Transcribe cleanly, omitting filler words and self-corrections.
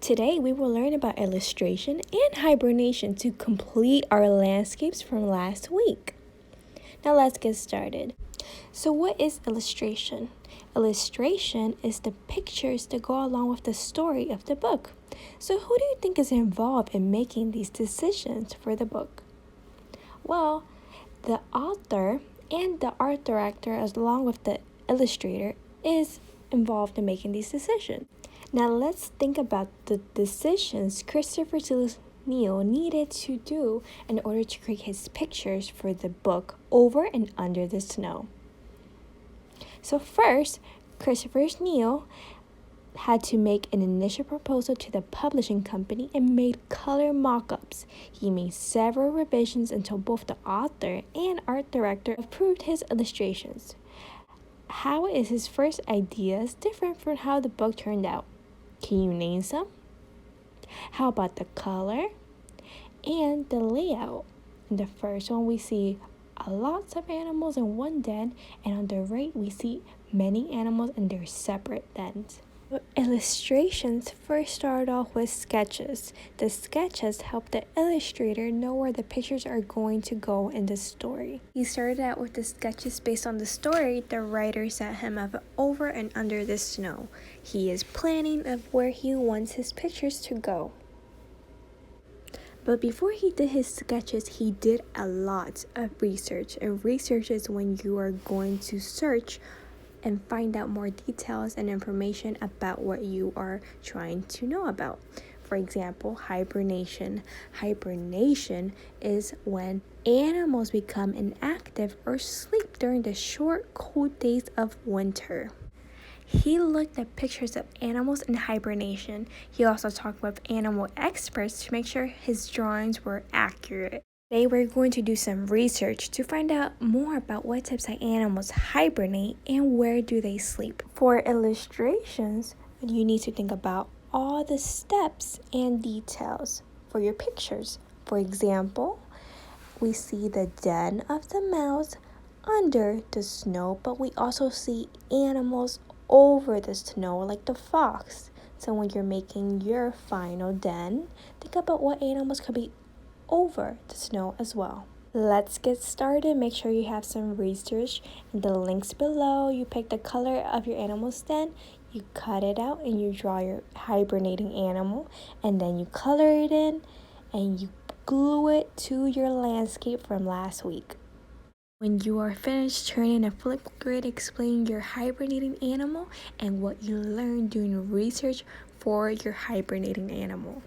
Today we will learn about illustration and hibernation to complete our landscapes from last week. Now let's get started. So what is illustration? Illustration is the pictures that go along with the story of the book. So who do you think is involved in making these decisions for the book? Well, the author and the art director along with the illustrator is involved in making these decisions. Now let's think about the decisions Christopher Neal needed to do in order to create his pictures for the book Over and Under the Snow. So first, Christopher Neal had to make an initial proposal to the publishing company and made color mock-ups. He made several revisions until both the author and art director approved his illustrations. How is his first ideas different from how the book turned out? Can you name some? How about the color and the layout? In the first one, we see lots of animals in one den, and on the right, we see many animals in their separate dens. Illustrations first start off with sketches. The sketches help the illustrator know where the pictures are going to go in the story. He started out with the sketches based on the story the writer set him of Over and Under the Snow. He is planning of where he wants his pictures to go. But before he did his sketches, he did a lot of research. And research is when you are going to search and find out more details and information about what you are trying to know about. For example, hibernation. Hibernation is when animals become inactive or sleep during the short, cold days of winter. He looked at pictures of animals in hibernation. He also talked with animal experts to make sure his drawings were accurate. Today we're going to do some research to find out more about what types of animals hibernate and where do they sleep. For illustrations, you need to think about all the steps and details for your pictures. For example, we see the den of the mouse under the snow, but we also see animals over the snow like the fox. So when you're making your final den, think about what animals could be over the snow as well. Let's get started. Make sure you have some research in the links below. You pick the color of your animal's den, you cut it out, and you draw your hibernating animal, and then you color it in and you glue it to your landscape from last week. When you are finished, turn in a flip grid explaining your hibernating animal and what you learned doing research for your hibernating animal.